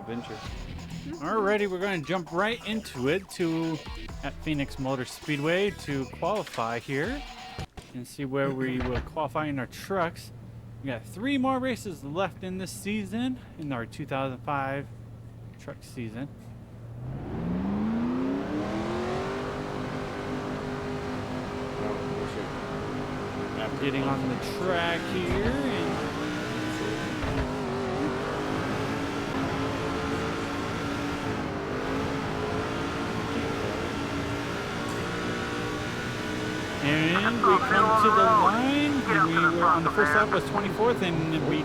adventure. Alrighty, we're going to jump right into it at Phoenix Motor Speedway to qualify here and see where we will qualify in our trucks. We got 3 more races left in this season, in our 2005 truck season. I'm getting on the track here and we come to the line, and we were on the first lap was 24th, and we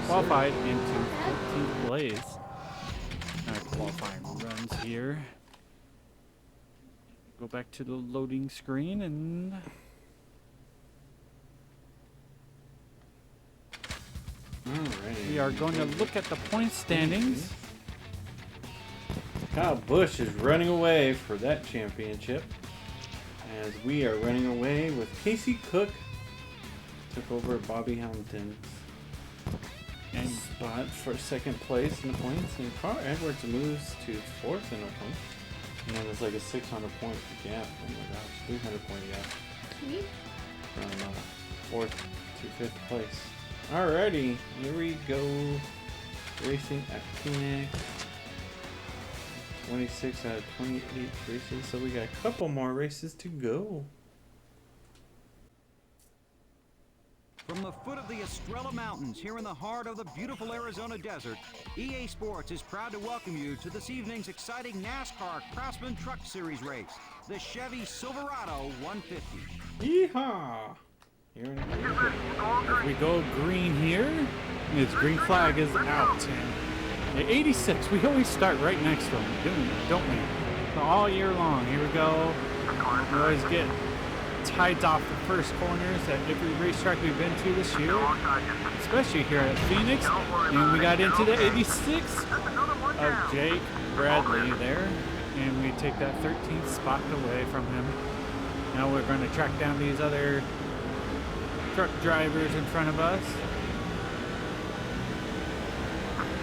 qualified into 14th place. Qualifying runs here. Go back to the loading screen and we are going to look at the point standings. Kyle Busch is running away for that championship, as we are running away with Casey Cook. Took over Bobby Hamilton's and spot for second place in the points, and Carl Edwards moves to 4th in the points. And then there's like a 600 point gap. Oh my gosh, 300 point gap. Sweet. From 4th to 5th place. Alrighty, here we go. Racing at Phoenix. 26 out of 28 races, so we got a couple more races to go. From the foot of the Estrella Mountains, here in the heart of the beautiful Arizona desert, EA Sports is proud to welcome you to this evening's exciting NASCAR Craftsman Truck Series race, the Chevy Silverado 150. Yeehaw! Here in as we go green here, this green flag is out. And at 86, we always start right next to them, don't we? So all year long, here we go. We always get tides off the first corners at every racetrack we've been to this year, especially here at Phoenix. And we got into the 86 of Jake Bradley there, and we take that 13th spot away from him. Now we're going to track down these other truck drivers in front of us.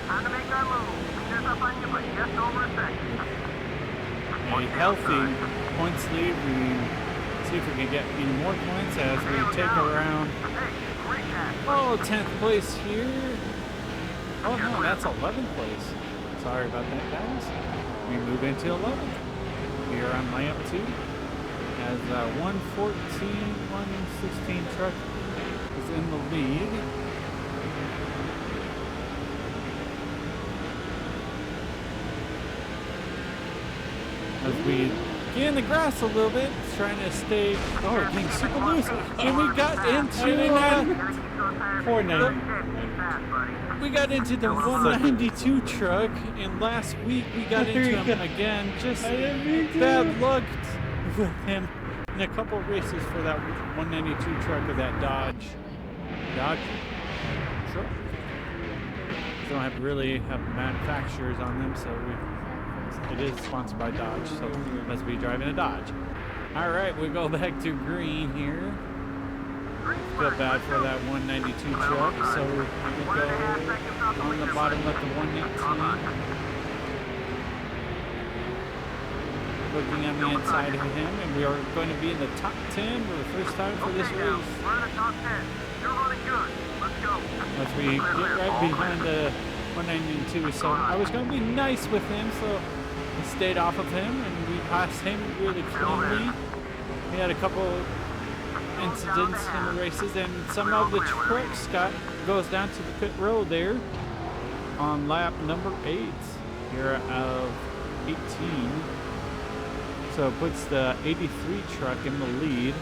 Time to make our move. Meters up on you, but just over a second. A healthy points lead. We see if we can get any more points as we take around 10th place here. Oh no, that's 11th place. Sorry about that, guys. We move into 11th. We are on layup 2 as 114, 116 truck is in the lead. As we get in the grass a little bit, trying to stay, getting super loose. And we got into the 192 truck, and last week we got into him again. Just bad luck with him in a couple of races for that 192 truck of that Dodge truck. They don't have manufacturers on them, so it is sponsored by Dodge, so we must be driving a Dodge. All right, we go back to green here. Feel bad for that 192 truck, so we go on the bottom of the 118. Looking on the inside of him, and we are going to be in the top 10 for the first time for this race. We're in the top 10. You're running good. Let's go. As we get right behind the 192, so I was going to be nice with him, so we stayed off of him, and we passed him really cleanly. We had a couple incidents in the races, and some of the trucks goes down to the pit road there on lap number 8 here of 18. So it puts the 83 truck in the lead.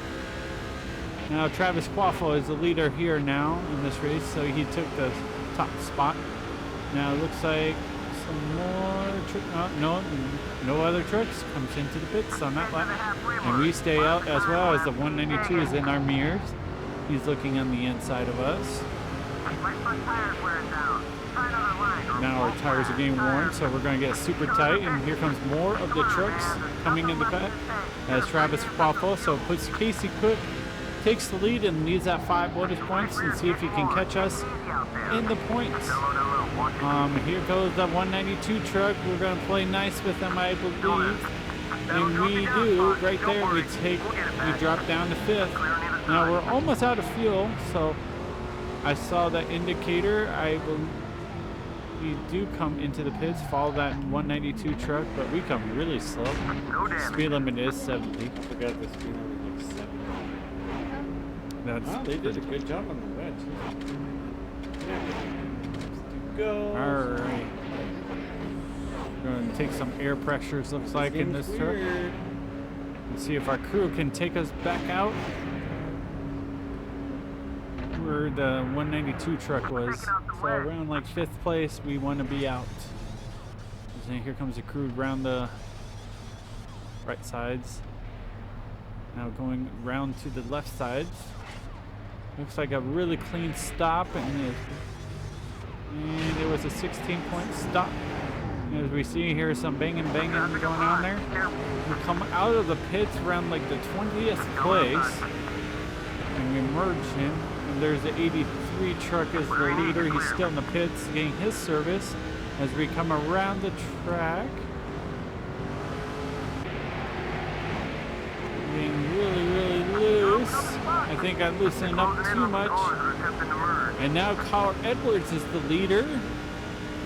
Now Travis Quaffo is the leader here now in this race, so he took the top spot. Now it looks like some more no other trucks comes into the pits on that lap, and we stay out as well as the 192 is in our mirrors. He's looking on the inside of us. Now our tires are getting worn, so we're going to get super tight, and here comes more of the trucks coming in the cut as Travis Quaffo. So it puts Casey Cook, takes the lead and needs that 5 bonus points and see if he can catch us in the points. Here goes the 192 truck. We're gonna play nice with them, I believe. And we do, right there, we drop down to 5th. Now we're almost out of fuel, so I saw that indicator. We do come into the pits, follow that 192 truck, but we come really slow. Speed limit is 70. I forgot the speed limit was 70. That's Wow, they did a good job on the wedge. Yeah. Go. Alright. We're going to take some air pressures, looks like, in this truck. And see if our crew can take us back out. Where the 192 truck was. So around like 5th place, we want to be out. And here comes the crew around the right sides. Now going round to the left sides. Looks like a really clean stop, and it was a 16-point stop. As we see here, some banging going on there. We come out of the pits around like the 20th place, and we merge him. And there's the 83 truck as the leader. He's still in the pits getting his service. As we come around the track, getting really loose. I think I loosened up too much. And now Carl Edwards is the leader.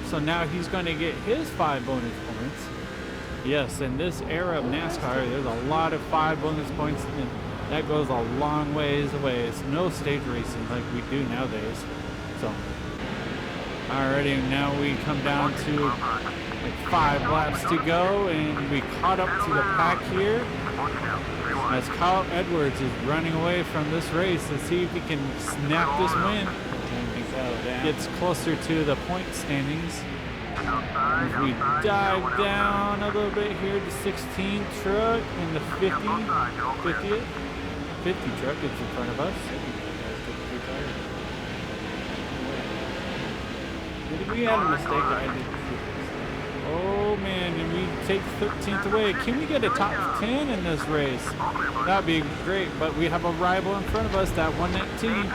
So now he's going to get his 5 bonus points. Yes, in this era of NASCAR, there's a lot of 5 bonus points, and that goes a long ways away. It's no stage racing like we do nowadays. So, alrighty, now we come down to like 5 laps to go, and we caught up to the pack here. As Kyle Edwards is running away from this race to see if he can snap this win. Gets closer to the point standings. As we dive down a little bit here, the 16 truck and the 50 truck is in front of us. We had a mistake. I did. Oh man, and we take 13th away. Can we get a top 10 in this race? That'd be great, but we have a rival in front of us, that 119.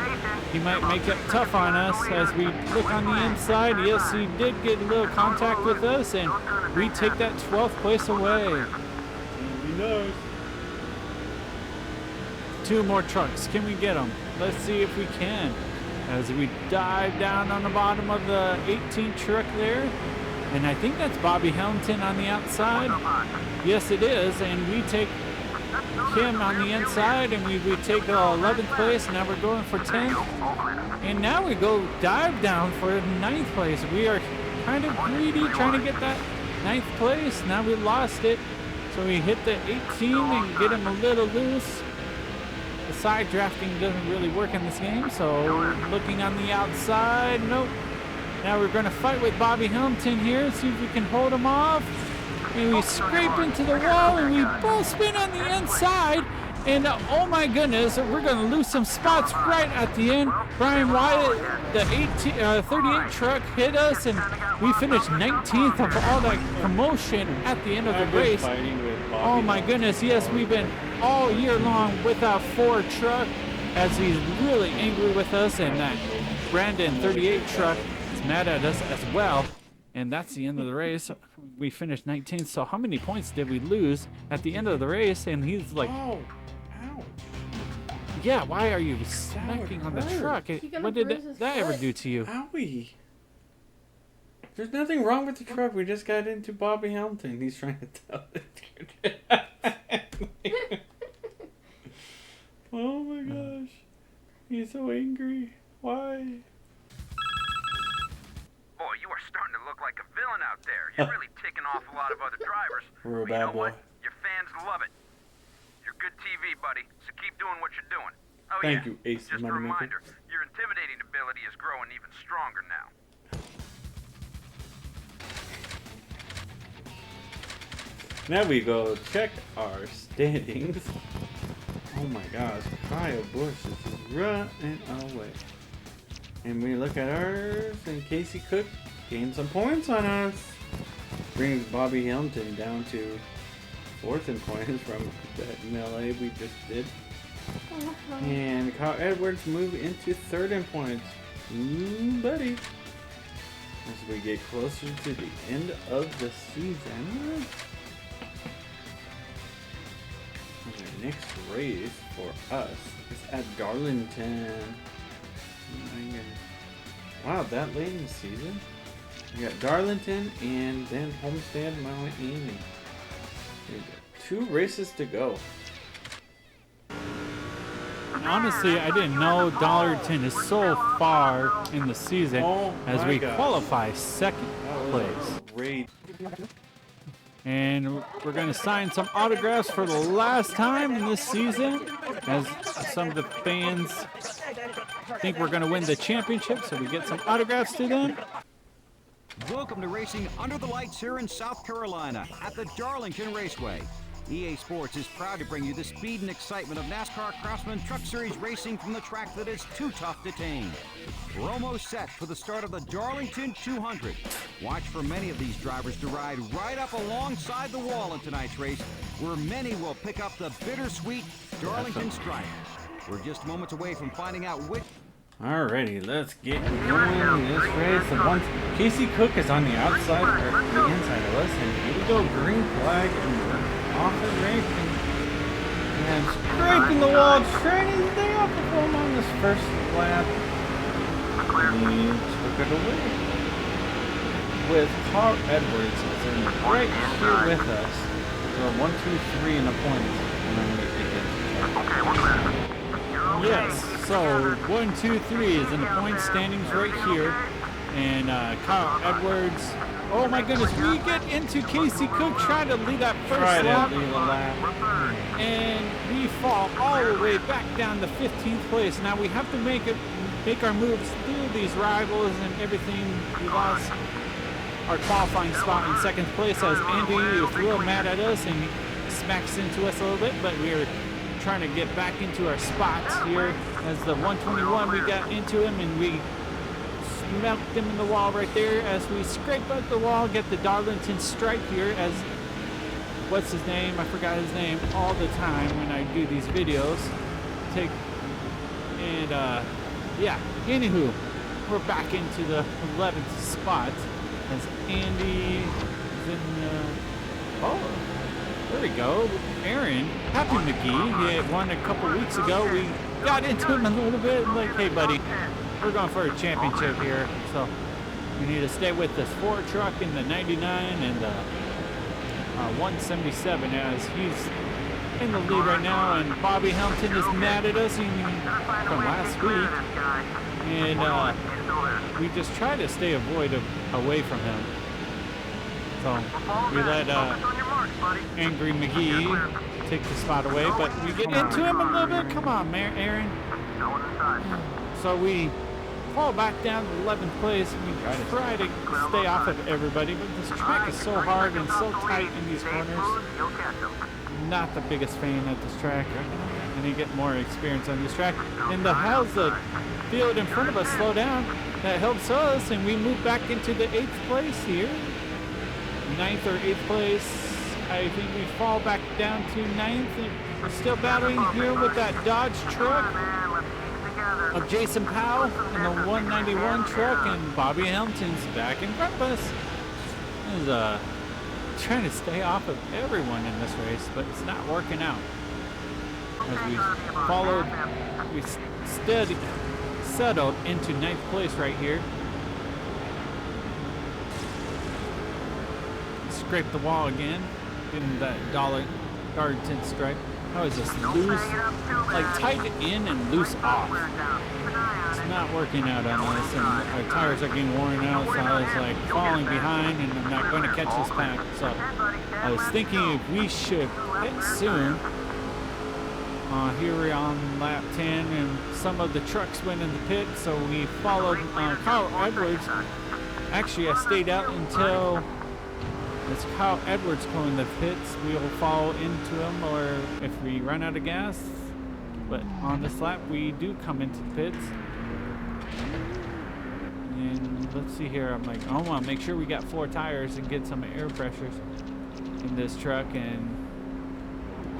He might make it tough on us as we look on the inside. Yes, he did get a little contact with us, and we take that 12th place away. knows. 2 more trucks. Can we get them? Let's see if we can. As we dive down on the bottom of the 18 truck there. And I think that's Bobby Hamilton on the outside. Yes, it is. And we take him on the inside, and we take 11th place. Now we're going for 10th. And now we go dive down for 9th place. We are kind of greedy trying to get that 9th place. Now we lost it. So we hit the 18 and get him a little loose. The side drafting doesn't really work in this game. So looking on the outside, nope. Now we're going to fight with Bobby Hamilton here, see if we can hold him off. And we scrape into the wall, and we both spin on the inside. And oh my goodness, we're going to lose some spots right at the end. Brian Wyatt, the 38 truck hit us, and we finished 19th of all that commotion at the end of the race. Oh my goodness, yes, we've been all year long with our Ford truck, as he's really angry with us, and that Brandon 38 truck is mad at us as well. And that's the end of the race. We finished 19th. So how many points did we lose at the end of the race? And he's like, oh, ouch. Yeah, why are you smacking on the truck? What did that ever do to you? Owie. There's nothing wrong with the truck. We just got into Bobby Hamilton. He's trying to tell the truth. Oh my gosh. He's so angry. Why? Boy, you are starting to look like a villain out there. You're really ticking off a lot of other drivers. We're a But you bad know boy. what? Your fans love it. You're good TV, buddy, so keep doing what you're doing. Oh, Thank yeah. you, Ace Just a Moneymaker. reminder, your intimidating ability is growing even stronger now. Now we go check our standings. Oh my gosh, Kyle Busch is just running away. And we look at ours, and Casey Cook gained some points on us. Brings Bobby Hamilton down to 4th in points from that melee we just did. And Kyle Edwards moved into 3rd in points. Ooh, buddy. as we get closer to the end of the season. And the next race for us is at Darlington. Oh my goodness. Wow, that late in the season? We got Darlington and then Homestead, Miami. We got 2 races to go. Honestly, I didn't know Darlington is so far in the season as we qualify second place. Great. And we're going to sign some autographs for the last time in this season, as some of the fans think we're going to win the championship, so we get some autographs to them. Welcome to racing under the lights here in South Carolina at the Darlington Raceway. EA Sports is proud to bring you the speed and excitement of NASCAR Craftsman Truck Series racing from the track that is too tough to tame. We're almost set for the start of the Darlington 200. Watch for many of these drivers to ride right up alongside the wall in tonight's race, where many will pick up the bittersweet Darlington stripe. We're just moments away from finding out which... Alrighty, let's get going in this race. And once Casey Cook is on the outside or the inside of us, and here we go, green flag, and we're off the racing. And scraping the wall, trying to stay off the foam on this first lap. He took it away. With Carl Edwards is in right here with us. So 1, 2, 3 in the points. And then we get Yes, so 1, 2, 3 is in the point standings right here. And Kyle Edwards, oh my goodness, we get into Casey Cook trying to lead that first lap. And we fall all the way back down to 15th place. Now we have to make our moves through these rivals and everything. We lost our qualifying spot in 2nd place as Andy is real mad at us and he smacks into us a little bit, but we're trying to get back into our spots here. As the 121, we got into him and we smacked him in the wall right there. As we scrape out the wall, get the Darlington stripe here as, what's his name? I forgot his name all the time when I do these videos. Yeah, anywho, we're back into the 11th spot as Andy is in there we go. Aaron, Happy McGee, he had won a couple weeks ago. We got into him a little bit and like, hey buddy, we're going for a championship here. So we need to stay with this Ford truck in the 99 and the 177 as he's in the lead right now. And Bobby Hamilton is mad at us from last week. And we just try to stay away from him. So we let Angry McGee take the spot away, but we get into him a little bit. Come on, Aaron. So we fall back down to 11th place. We try to stay off of everybody, but this track is so hard and so tight in these corners. Not the biggest fan of this track. I need to get more experience on this track. And how's the field in front of us slow down? That helps us, and we move back into the 8th place here. 9th or 8th place. I think we fall back down to 9th. We're still battling here with that Dodge truck of Jason Powell and the 191 truck, and Bobby Hamilton's back in front of us. He's trying to stay off of everyone in this race, but it's not working out. As we settled into 9th place right here. Scrape the wall again, getting that Darlington stripe. How is this loose? Like tight in and loose off. It's not working out on us, and our tires are getting worn out, so I was like falling behind, and I'm not going to catch this pack. So I was thinking if we should hit soon. Here we're on lap 10, and some of the trucks went in the pit, so we followed Carl Edwards. Actually, I stayed out until as Kyle Edwards going the pits. We'll follow into him, or if we run out of gas. But on this lap, we do come into the pits. And let's see here. I'm like, I want to make sure we got 4 tires and get some air pressures in this truck. And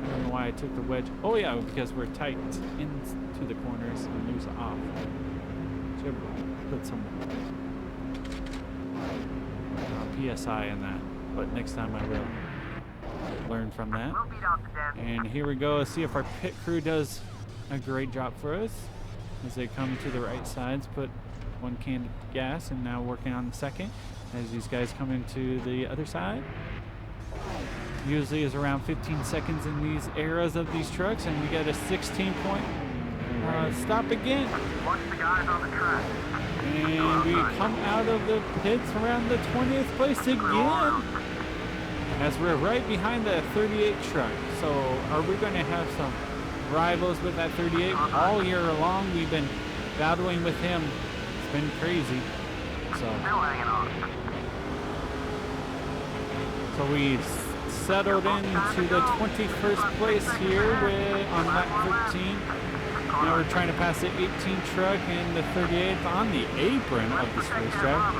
I don't know why I took the wedge. Oh yeah, because we're tight into the corners and loose off. Should put some PSI in that, but next time I will learn from that. We'll beat out the dance. And here we go. Let's see if our pit crew does a great job for us as they come to the right sides. Put one can of gas and now working on the second as these guys come into the other side. Usually is around 15 seconds in these eras of these trucks, and we get a 16-point stop again. Watch the guys on the track. And we come out of the pits around the 20th place again, as we're right behind the 38 truck. So are we going to have some rivals with that 38? All year long we've been battling with him. It's been crazy. Still hanging on. So we settled into the 21st place here on lap 13. Now we're trying to pass the 18 truck and the 38th on the apron of this racetrack.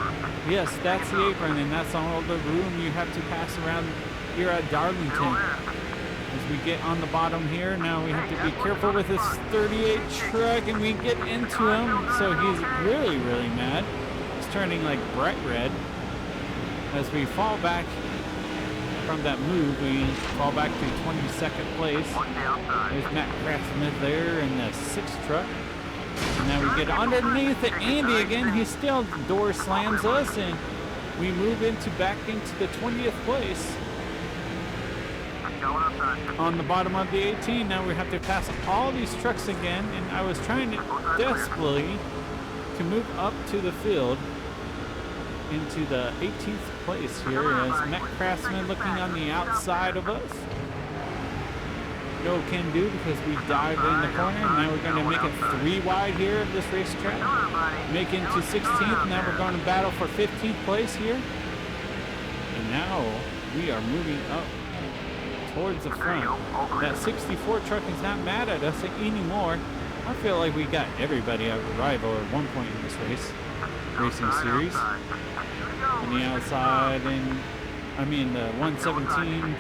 Yes, that's the apron, and that's all the room you have to pass around here at Darlington. As we get on the bottom here, now we have to be careful with this 38 truck, and we get into him. So he's really, really mad. He's turning like bright red. As we fall back from that move, we fall back to 22nd place. There's Matt Craftsmith there in the 6th truck. And now we get underneath the Andy again. He still door slams us, and we move back into the 20th place. On the bottom of the 18, now we have to pass all these trucks again, and I was trying to desperately to move up to the field into the 18th place here as Matt Craftsman looking on the outside of us. No can do because we dived in the corner, and now we're going to make it 3 wide here of this racetrack. Make it into 16th, now we're going to battle for 15th place here. And now we are moving up towards the front. That 64 truck is not mad at us anymore. I feel like we got everybody a rival at one point in this racing series. On the outside, and I mean the 117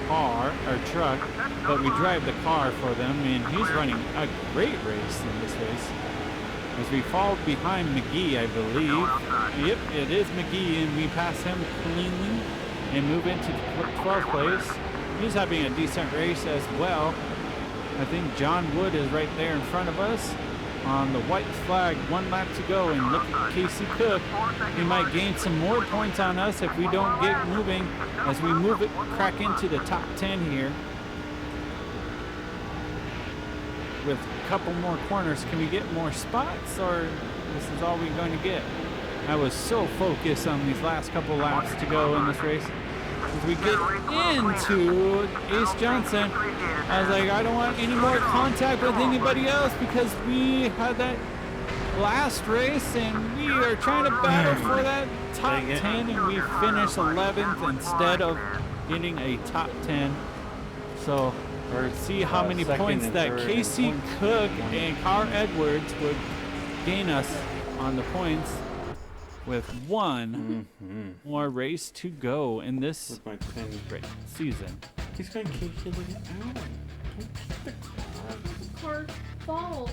car or truck, but we drive the car for them, and he's running a great race in this race. As we fall behind McGee, I believe. Yep, it is McGee, and we pass him cleanly and move into 12th place. He's having a decent race as well. I think John Wood is right there in front of us on the white flag. 1 lap to go, and look at Casey Cook. He might gain some more points on us if we don't get moving as we move it, crack into the top 10 here. With a couple more corners, can we get more spots, or this is all we're going to get? I was so focused on these last couple laps to go in this race. As we get into Ace Johnson, I was like, I don't want any more contact with anybody else because we had that last race and we are trying to battle for that top 10, and we finished 11th instead of getting a top 10. So, or see how many points that Casey Cook and Carl Edwards would gain us on the points. With one more race to go in this season. He's going to keep killing it out. Don't keep the car. The car's fault.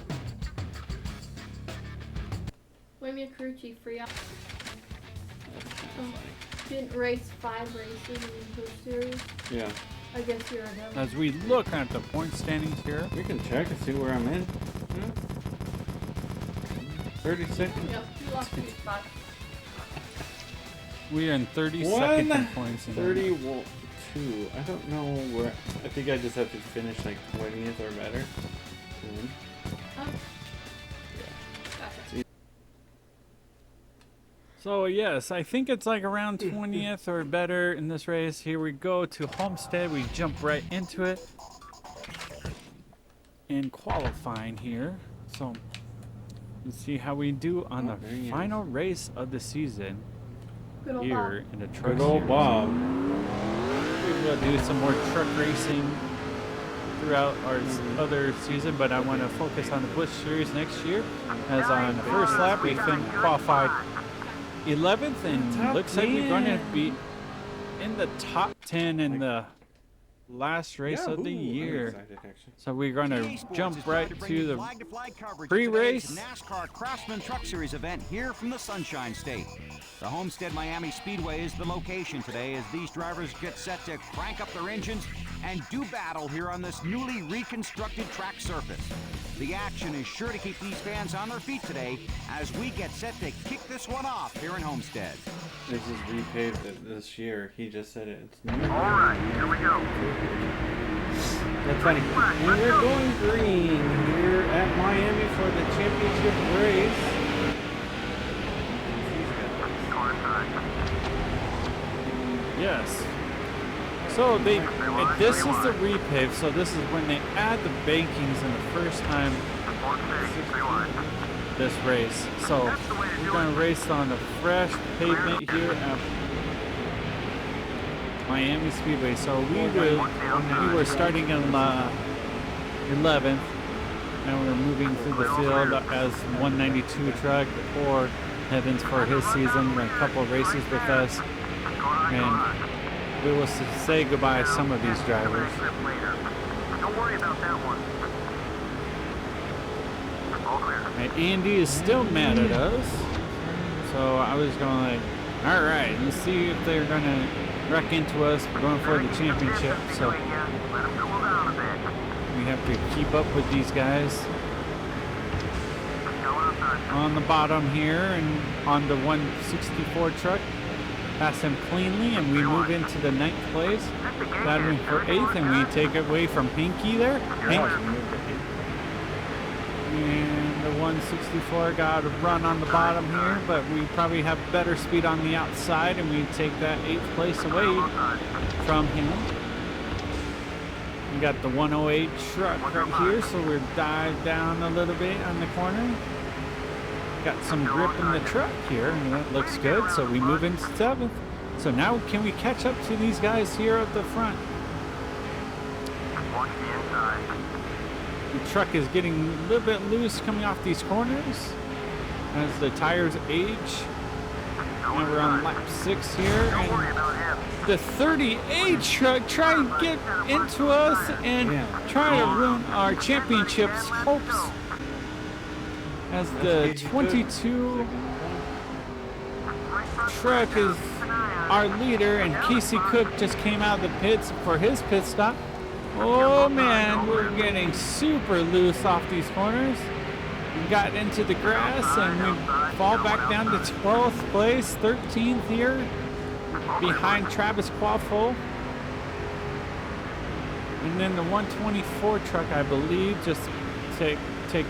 Blame me a crew chief for y'all. Didn't race 5 races in the series. Yeah. I guess you're a devil. As we look at the point standings here, We can check and see where I'm in. 30 seconds. Yep, you lost 2 spots. we are in 32nd in points. 32. I don't know where. I think I just have to finish like 20th or better. Oh. Yeah. Gotcha. So yes, I think it's like around 20th or better in this race. Here we go to Homestead. We jump right into it. In qualifying here. So let's see how we do on the final race of the season Good old here Bob. in the truck Good old series. Bob. We will do some more truck racing throughout our other season, but I want to focus on the Busch Series next year. As on the first lap, we qualified 11th, and Top looks like we're going to 10. be in the top 10 in the last race of the Yahoo! I'm year. excited, actually. So we're going EA to Sports jump is proud right bring to you the flag-to-flag coverage of pre-race. today's NASCAR Craftsman Truck Series event here from the Sunshine State. The Homestead Miami Speedway is the location today as these drivers get set to crank up their engines and do battle here on this newly reconstructed track surface. The action is sure to keep these fans on their feet today as we get set to kick this one off here in Homestead. This is repaved this year. He just said it. It's new. All right, here we go. That's funny. And we're going green here at Miami for the championship race. Yes. So this is the repave. So this is when they add the bankings in the first time this race. So we're going to race on the fresh pavement here at Miami Speedway. So we were starting in 11th, and we're moving through the field as 192 truck or Evans for his season, a couple of races with us, and we will say goodbye to some of these drivers. Don't worry about that one. All clear. And Andy is still mad at us, so I was going like, all right, let's see if they're gonna wreck into us. We're going for the championship, so Let him cool down a bit. we have to keep up with these guys. Going outside. On the bottom here and on the 164 truck, pass him cleanly, and we move into the 9th place, battling for 8th, and we take it away from Pinky there. Hank. And the 164 got a run on the bottom here, but we probably have better speed on the outside, and we take that 8th place away from him. We got the 108 truck right here, so we're dived down a little bit on the corner. Got some grip in the truck here, and that looks good. So we move into 7th. So now can we catch up to these guys here at the front? Watch the inside. The truck is getting a little bit loose coming off these corners as the tires age. And we're on lap 6 here. Don't worry And about him. the 38 truck trying to get into us and try to ruin our championship's hopes. As the 22 truck is our leader, and Casey Cook just came out of the pits for his pit stop. Oh man, we're getting super loose off these corners. We got into the grass and we fall back down to 12th place, 13th here, behind Travis Quaffle. And then the 124 truck, I believe, just take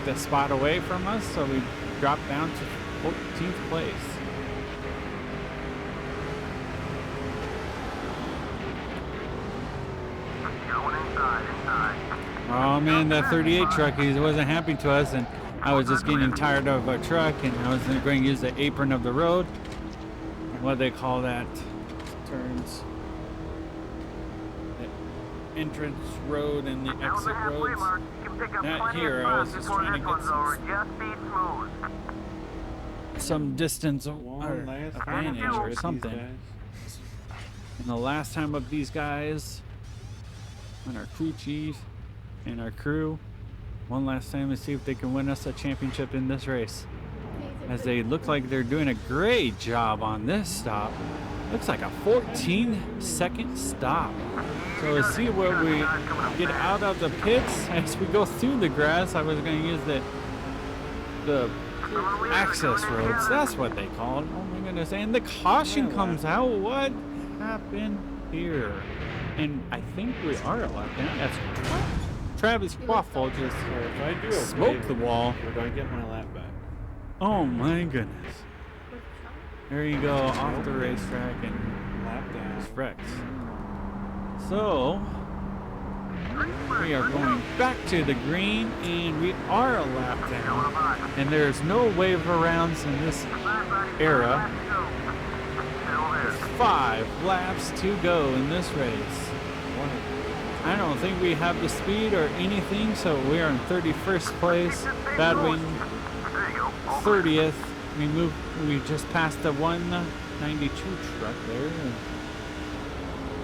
the spot away from us, so we drop down to 14th place. Going inside. Oh man, that 38 truck, he wasn't happy to us, and I was just getting tired of our truck, and I was going to use the apron of the road. What they call that? Turns. The entrance road and the Down exit the halfway roads. mark, you can pick up Not plenty here, of I was spoons just before trying to this get one's over. Just be smooth. Some distance or One last advantage round or with these something. guys. And the last time of these guys and our crew chief and our crew, one last time to see if they can win us a championship in this race, as they look like they're doing a great job on this stop. Looks like a 14-second stop. So let's see where we get out of the pits as we go through the grass. I was going to use the access roads. That's what they call it. Oh my goodness. And the caution comes out. What happened here? And I think we are a lap down. That's Travis Quaffle just If I do smoked the wall. Would I get my lap back? Oh my goodness. There you go, off the racetrack and Lap down. just wrecked. So we are going back to the green, and we are a lap down. And there's no wave arounds in this era. There's 5 laps to go in this race. I don't think we have the speed or anything, so we are in 31st place, battling 30th. We just passed the 192 truck there.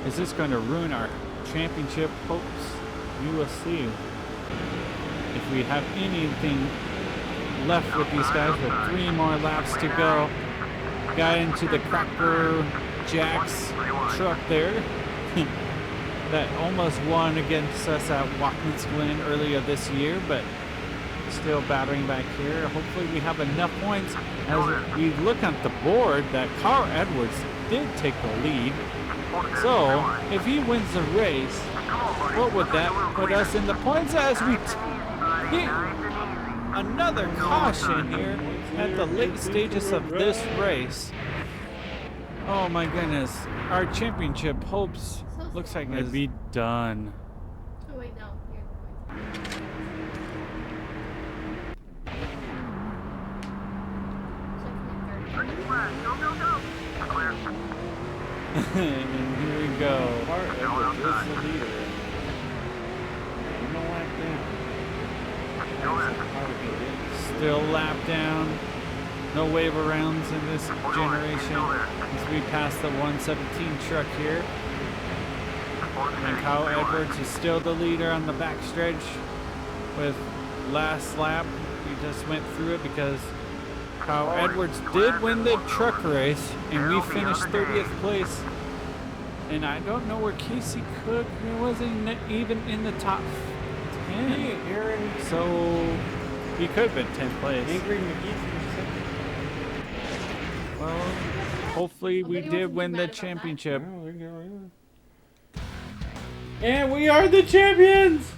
Is this going to ruin our championship hopes. We will see if we have anything left with these guys with 3 more laps to go. Got into the Cracker Jacks truck there that almost won against us at Watkins Glen earlier this year, but still battering back here. Hopefully we have enough points as we look at the board that Carl Edwards did take the lead. So if he wins the race, what would that put us in the points as we hit another caution here at the late stages of this race? Oh my goodness, our championship hopes looks like it'd be done. Oh wait, no. Here are the points. Go, go, go. Clear. And here we go. Carl Edwards is the leader. No lap down. Still lap down. No wave arounds in this generation as we pass the 117 truck here. And Kyle Edwards is still the leader on the backstretch with last lap. We just went through it because Kyle Edwards did win the truck race and we finished 30th place. And I don't know where Casey Cook, he wasn't even in the top 10. Hey, Aaron. So he could have been 10th place. Angry McGee. Well, hopefully we did win the championship. Oh, there you go. And we are the champions!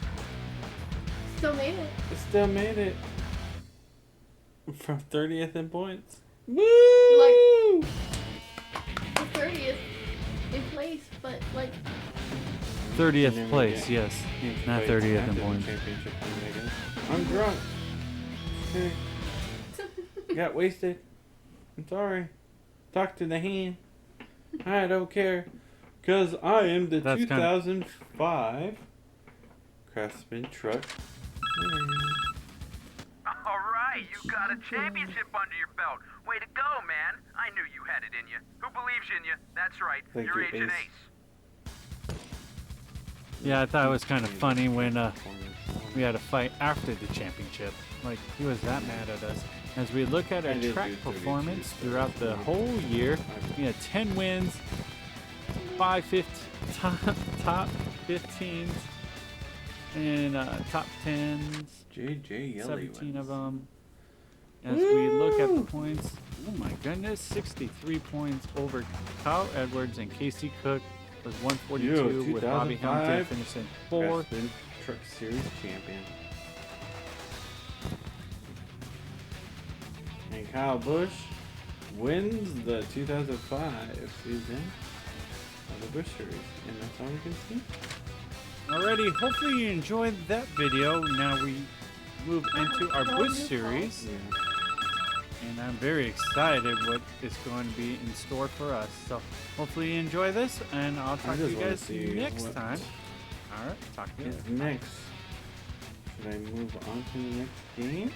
Still made it. Still made it. From 30th in points. Woo! Like, the 30th in place, but like 30th place, yes. Not 30th in points. Championship, I guess. I'm drunk. Okay. Got wasted. I'm sorry. Talk to the hand. I don't care. Because I am the That's 2005 Craftsman truck. All right, you got a championship under your belt. Way to go, man. I knew you had it in you. Who believes in you? That's right. Thank You're you, Agent Ace. Ace. Yeah, I thought it was kind of funny when we had a fight after the championship. Like, he was that mad at us. As we look at our I did track do 32, performance so throughout the whole year, we had 10 wins, 5 top 15s, and top 10s, JJ Yelly 17 of them. As we look at the points, oh my goodness, 63 points over Kyle Edwards, and Casey Cook was 142 with Bobby Hamilton 2005 finishing 4th. Craftsman Truck Series champion. And Kyle Busch wins the 2005 season of the Busch Series. And that's all we can see. Alrighty, hopefully you enjoyed that video. Now we move into our Busch Series. Yeah. And I'm very excited what is going to be in store for us. So hopefully you enjoy this, and I'll talk to just you wanna guys see next what time. Alright, talk to you Is later. next. Should I move on to the next game?